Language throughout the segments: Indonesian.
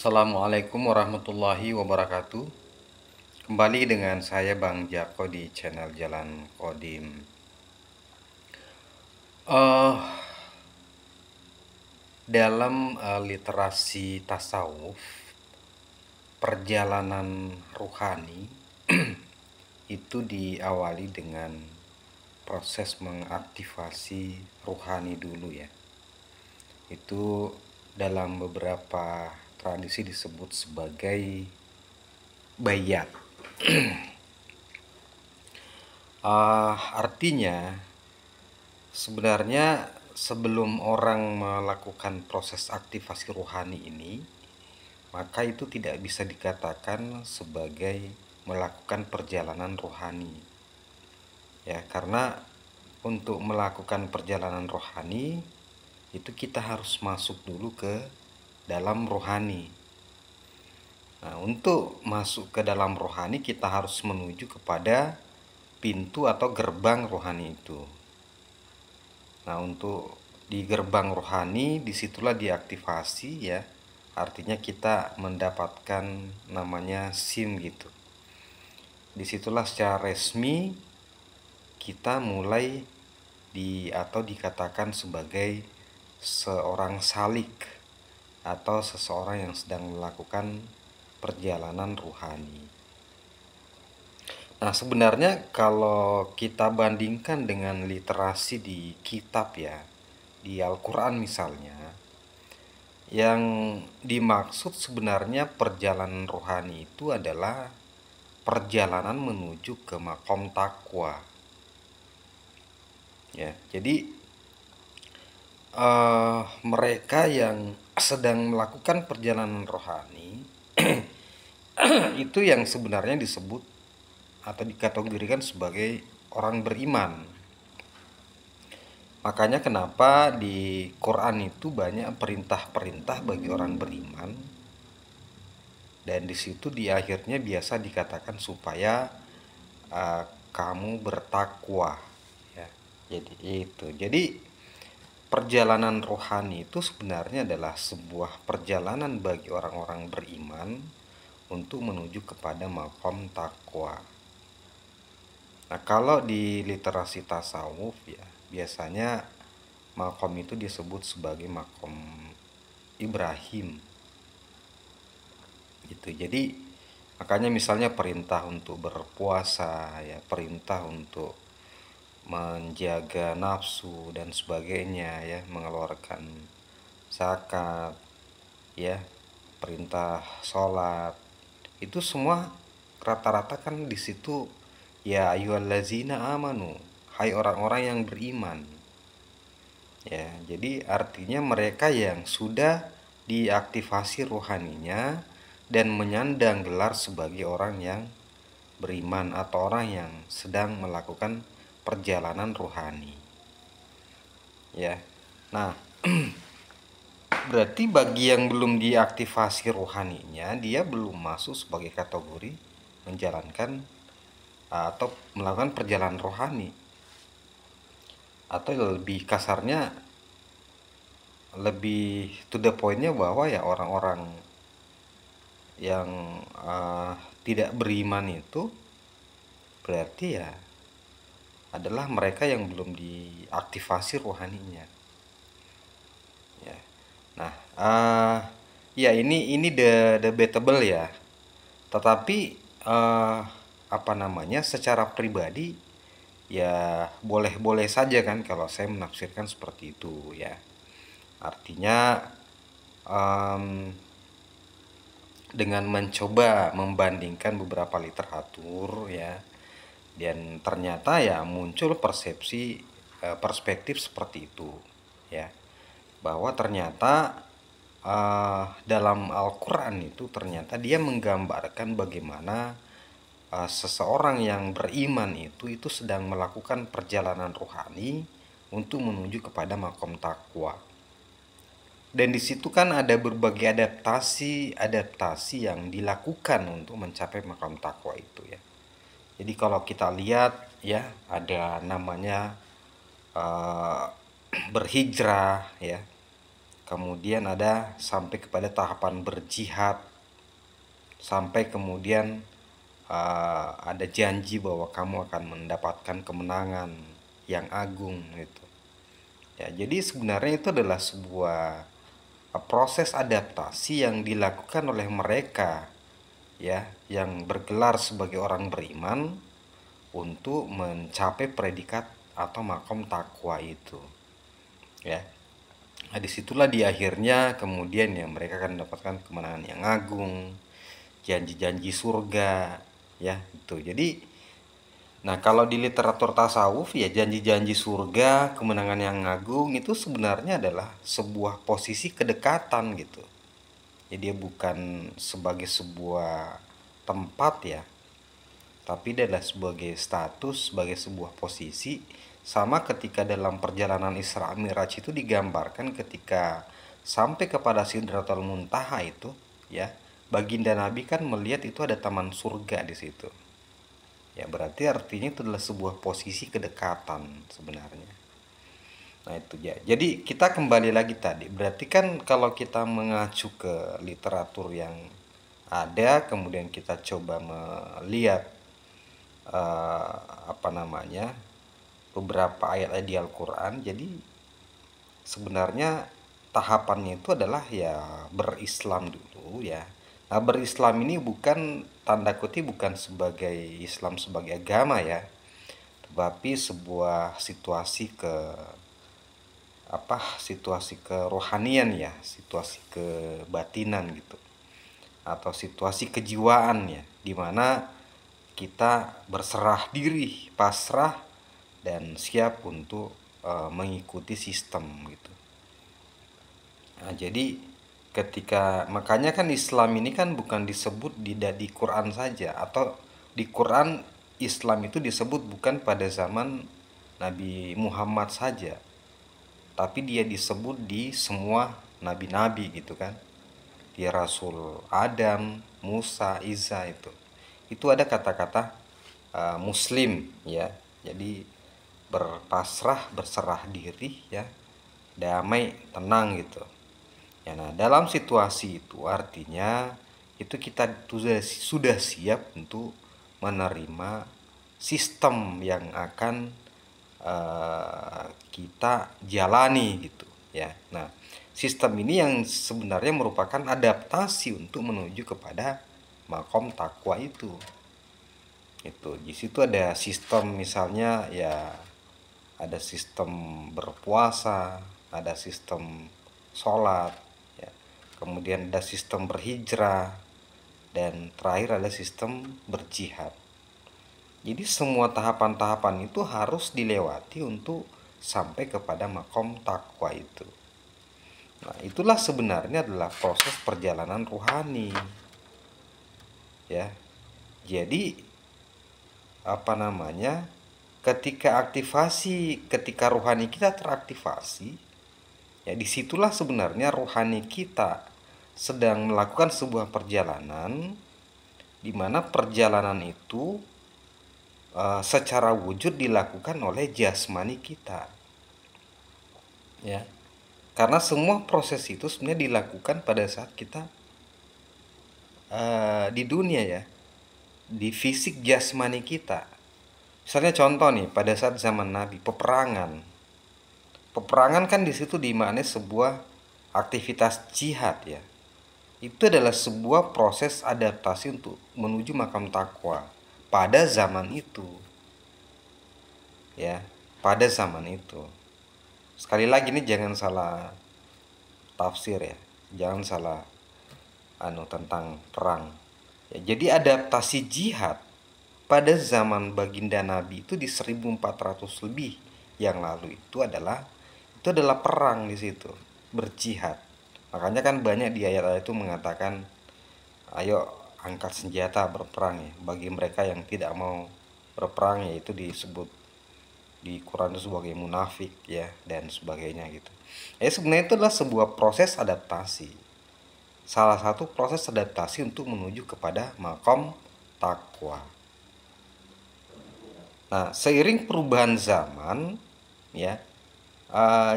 Assalamualaikum warahmatullahi wabarakatuh. Kembali dengan saya Bang Jako di channel Jalan Kodim. Dalam literasi tasawuf, perjalanan ruhani itu diawali dengan proses mengaktifasi ruhani dulu ya. Itu dalam beberapa tradisi disebut sebagai bayat. Artinya sebenarnya sebelum orang melakukan proses aktivasi rohani ini, maka itu tidak bisa dikatakan sebagai melakukan perjalanan rohani. Ya, karena untuk melakukan perjalanan rohani itu kita harus masuk dulu ke dalam rohani. Nah, untuk masuk ke dalam rohani kita harus menuju kepada pintu atau gerbang rohani itu. Nah, untuk di gerbang rohani disitulah diaktifasi ya. Artinya kita mendapatkan namanya SIM gitu. Disitulah secara resmi kita mulai atau dikatakan sebagai seorang salik atau seseorang yang sedang melakukan perjalanan rohani. Nah, sebenarnya kalau kita bandingkan dengan literasi di kitab ya, di Al-Quran misalnya, yang dimaksud sebenarnya perjalanan rohani itu adalah perjalanan menuju ke makom takwa. Ya, jadi mereka yang sedang melakukan perjalanan rohani itu yang sebenarnya disebut atau dikategorikan sebagai orang beriman. Makanya kenapa di Quran itu banyak perintah-perintah bagi orang beriman, dan di situ di akhirnya biasa dikatakan supaya kamu bertakwa ya. Jadi perjalanan rohani itu sebenarnya adalah sebuah perjalanan bagi orang-orang beriman untuk menuju kepada makom takwa. Nah, kalau di literasi tasawuf ya, biasanya makom itu disebut sebagai makom Ibrahim. Gitu. Jadi makanya misalnya perintah untuk berpuasa ya, perintah untuk menjaga nafsu dan sebagainya ya, mengeluarkan zakat ya, perintah sholat, itu semua rata-rata kan di situ ya ayyuhallazina amanu, hai orang-orang yang beriman. Ya, jadi artinya mereka yang sudah diaktifasi rohaninya dan menyandang gelar sebagai orang yang beriman atau orang yang sedang melakukan perjalanan rohani. Ya. Nah, berarti bagi yang belum diaktifasi rohaninya, dia belum masuk sebagai kategori menjalankan atau melakukan perjalanan rohani. Atau lebih kasarnya, lebih to the point-nya bahwa ya orang-orang yang tidak beriman itu berarti ya adalah mereka yang belum diaktifasi rohaninya. Ya. Nah, ya ini debatable ya. Tetapi secara pribadi ya boleh-boleh saja kan kalau saya menafsirkan seperti itu ya. Artinya dengan mencoba membandingkan beberapa literatur ya, dan ternyata ya muncul perspektif seperti itu ya, bahwa ternyata dalam Al-Quran itu ternyata dia menggambarkan bagaimana seseorang yang beriman itu sedang melakukan perjalanan rohani untuk menuju kepada makom takwa. Dan di situ kan ada berbagai adaptasi yang dilakukan untuk mencapai makom takwa itu ya. Jadi kalau kita lihat ya, ada namanya berhijrah ya, kemudian ada sampai kepada tahapan berjihad, sampai kemudian ada janji bahwa kamu akan mendapatkan kemenangan yang agung gitu. Ya, jadi sebenarnya itu adalah sebuah proses adaptasi yang dilakukan oleh mereka ya yang bergelar sebagai orang beriman untuk mencapai predikat atau makom takwa itu ya. Nah, disitulah di akhirnya kemudian ya mereka akan mendapatkan kemenangan yang agung, janji-janji surga ya itu. Jadi nah kalau di literatur tasawuf ya janji-janji surga, kemenangan yang agung itu sebenarnya adalah sebuah posisi kedekatan gitu. Jadi dia bukan sebagai sebuah tempat ya, tapi dia adalah sebagai status, sebagai sebuah posisi. Sama ketika dalam perjalanan Isra Mi'raj itu digambarkan ketika sampai kepada Sidratul Muntaha itu ya, baginda Nabi kan melihat itu ada taman surga di situ. Ya berarti artinya itu adalah sebuah posisi kedekatan sebenarnya. Nah itu ya. Jadi kita kembali lagi tadi. Berarti kan kalau kita mengacu ke literatur yang ada, kemudian kita coba melihat apa namanya beberapa ayat-ayat di Al-Quran. Jadi sebenarnya tahapannya itu adalah ya berislam dulu ya. Nah berislam ini bukan tanda kutip bukan sebagai Islam sebagai agama ya, tetapi sebuah situasi situasi kerohanian ya, situasi kebatinan gitu, atau situasi kejiwaan ya, dimana kita berserah diri, pasrah dan siap untuk mengikuti sistem gitu. Nah, jadi ketika makanya kan Islam ini kan bukan disebut di Quran saja, atau di Quran Islam itu disebut bukan pada zaman Nabi Muhammad saja, tapi dia disebut di semua nabi-nabi gitu kan. Dia Rasul Adam, Musa, Isa itu ada kata-kata muslim ya. Jadi berpasrah, berserah diri ya, damai, tenang gitu. Ya, nah dalam situasi itu artinya itu kita sudah siap untuk menerima sistem yang akan kita jalani gitu ya. Nah sistem ini yang sebenarnya merupakan adaptasi untuk menuju kepada makom takwa itu. Di situ ada sistem misalnya ya, ada sistem berpuasa, ada sistem sholat ya, kemudian ada sistem berhijrah, dan terakhir ada sistem berjihad. Jadi semua tahapan-tahapan itu harus dilewati untuk sampai kepada makom takwa itu. Nah itulah sebenarnya adalah proses perjalanan ruhani ya. Jadi apa namanya, ketika rohani kita teraktivasi ya, disitulah sebenarnya rohani kita sedang melakukan sebuah perjalanan, di mana perjalanan itu secara wujud dilakukan oleh jasmani kita ya. Karena semua proses itu sebenarnya dilakukan pada saat kita di dunia ya, di fisik jasmani kita. Misalnya contoh nih, pada saat zaman Nabi, peperangan kan di situ dimaknai sebuah aktivitas jihad ya. Itu adalah sebuah proses adaptasi untuk menuju makam takwa pada zaman itu ya, pada zaman itu. Sekali lagi ini jangan salah tafsir ya, jangan salah tentang perang ya. Jadi adaptasi jihad pada zaman baginda Nabi itu di 1400 lebih yang lalu itu adalah perang di situ, berjihad. Makanya kan banyak di ayat-ayat itu mengatakan ayo angkat senjata berperang ya. Bagi mereka yang tidak mau berperang ya itu disebut di Quran itu sebagai munafik ya, dan sebagainya gitu. Sebenarnya itu adalah sebuah proses adaptasi. Salah satu proses adaptasi untuk menuju kepada makom takwa. Nah, seiring perubahan zaman ya,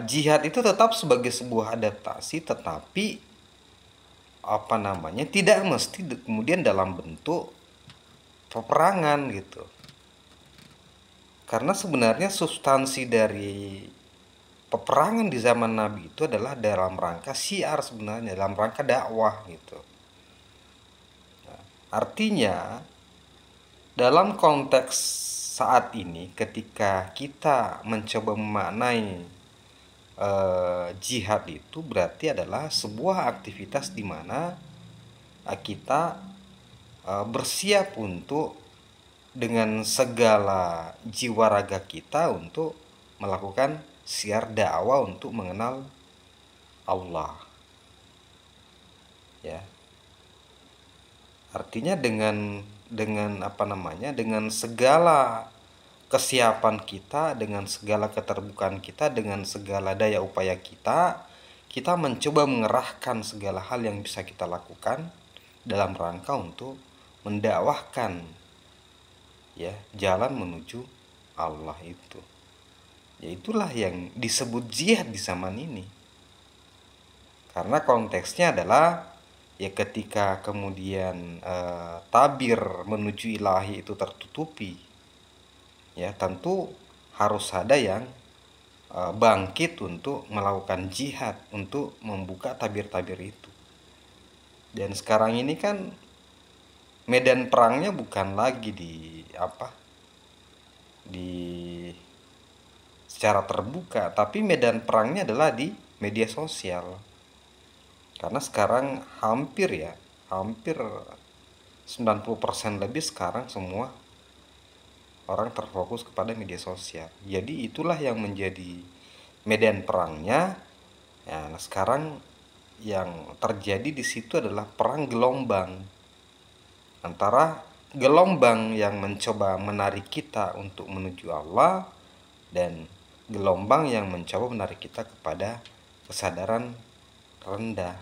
Jihad itu tetap sebagai sebuah adaptasi, tetapi tidak mesti kemudian dalam bentuk peperangan gitu. Karena sebenarnya substansi dari peperangan di zaman Nabi itu adalah dalam rangka syiar, sebenarnya dalam rangka dakwah gitu. Artinya dalam konteks saat ini ketika kita mencoba memaknai jihad itu berarti adalah sebuah aktivitas di mana kita bersiap untuk dengan segala jiwa raga kita untuk melakukan syiar dakwah untuk mengenal Allah. Ya. Artinya dengan dengan segala kesiapan kita, dengan segala keterbukaan kita, dengan segala daya upaya kita mencoba mengerahkan segala hal yang bisa kita lakukan dalam rangka untuk mendakwahkan ya jalan menuju Allah itu. Ya itulah yang disebut jihad di zaman ini. Karena konteksnya adalah ya ketika kemudian tabir menuju ilahi itu tertutupi, ya tentu harus ada yang bangkit untuk melakukan jihad untuk membuka tabir-tabir itu. Dan sekarang ini kan medan perangnya bukan lagi di secara terbuka, tapi medan perangnya adalah di media sosial. Karena sekarang hampir 90% lebih sekarang semua orang terfokus kepada media sosial. Jadi itulah yang menjadi medan perangnya. Ya, nah sekarang yang terjadi di situ adalah perang gelombang antara gelombang yang mencoba menarik kita untuk menuju Allah dan gelombang yang mencoba menarik kita kepada kesadaran rendah.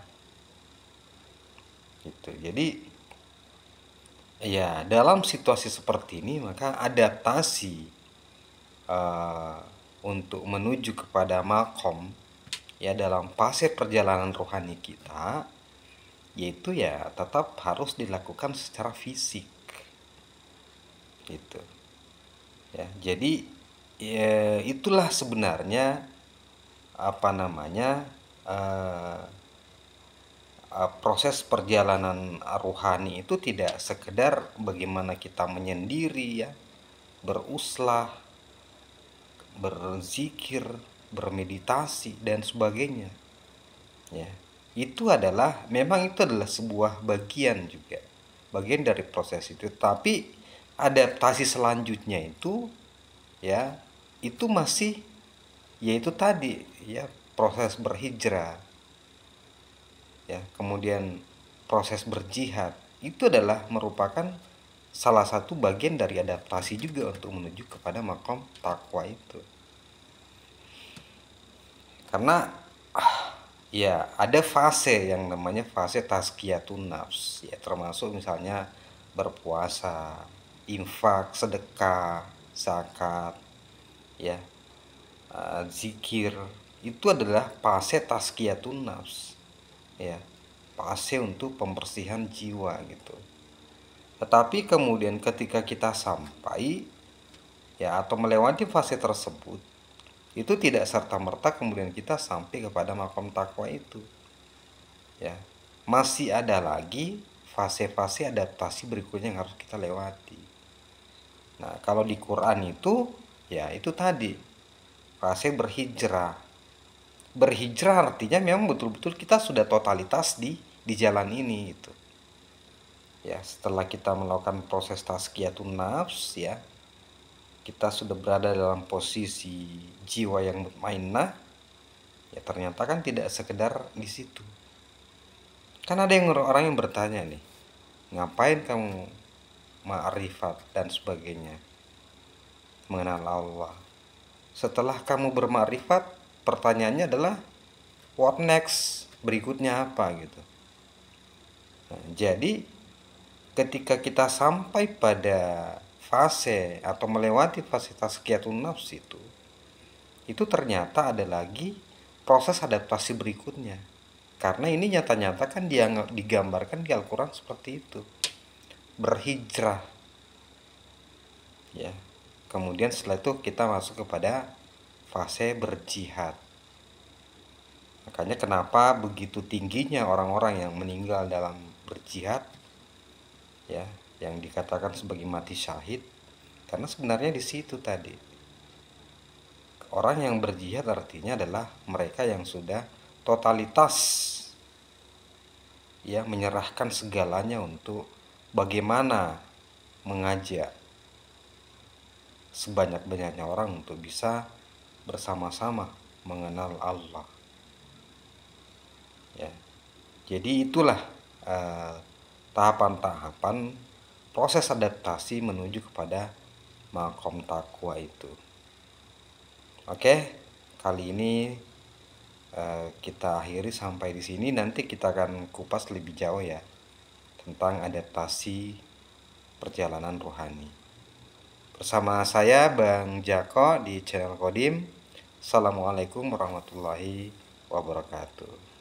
Gitu. Jadi ya dalam situasi seperti ini maka adaptasi untuk menuju kepada makom ya dalam fase perjalanan rohani kita yaitu ya tetap harus dilakukan secara fisik gitu ya. Jadi ya, itulah sebenarnya proses perjalanan rohani itu tidak sekedar bagaimana kita menyendiri ya, beruslah, berzikir, bermeditasi dan sebagainya. Ya. Itu adalah sebuah bagian juga. Bagian dari proses itu. Tapi adaptasi selanjutnya itu ya, itu masih yaitu tadi ya proses berhijrah. Ya, kemudian proses berjihad itu adalah merupakan salah satu bagian dari adaptasi juga untuk menuju kepada makom takwa itu. Karena ya ada fase yang namanya fase tazkiyatun nafs ya, termasuk misalnya berpuasa, infak, sedekah, zakat ya, zikir, itu adalah fase tazkiyatun nafs ya, fase untuk pembersihan jiwa gitu. Tetapi kemudian ketika kita sampai ya atau melewati fase tersebut, itu tidak serta-merta kemudian kita sampai kepada makom takwa itu. Ya, masih ada lagi fase-fase adaptasi berikutnya yang harus kita lewati. Nah, kalau di Quran itu ya itu tadi fase berhijrah. Berhijrah artinya memang betul-betul kita sudah totalitas di jalan ini itu. Ya, setelah kita melakukan proses tazkiyatun nafs ya, kita sudah berada dalam posisi jiwa yang mutmainnah. Ya ternyata kan tidak sekedar di situ. Kan ada orang yang bertanya nih, ngapain kamu ma'rifat dan sebagainya, mengenal Allah? Setelah kamu bermakrifat, pertanyaannya adalah what next? Berikutnya apa gitu. Nah, jadi ketika kita sampai pada fase atau melewati fase tazkiyatun nafs itu, itu ternyata ada lagi proses adaptasi berikutnya. Karena ini nyata-nyata kan dia digambarkan di Al-Quran seperti itu. Berhijrah. Ya. Kemudian setelah itu kita masuk kepada fase berjihad. Makanya kenapa begitu tingginya orang-orang yang meninggal dalam berjihad, ya, yang dikatakan sebagai mati syahid, karena sebenarnya di situ tadi. Orang yang berjihad artinya adalah mereka yang sudah totalitas, ya, menyerahkan segalanya untuk bagaimana mengajak sebanyak-banyaknya orang untuk bisa bersama-sama mengenal Allah. Ya. Jadi itulah tahapan-tahapan proses adaptasi menuju kepada makom takwa itu. Oke, kali ini kita akhiri sampai di sini. Nanti kita akan kupas lebih jauh ya tentang adaptasi perjalanan rohani. Bersama saya Bang Jako di channel Kodim. Assalamualaikum warahmatullahi wabarakatuh.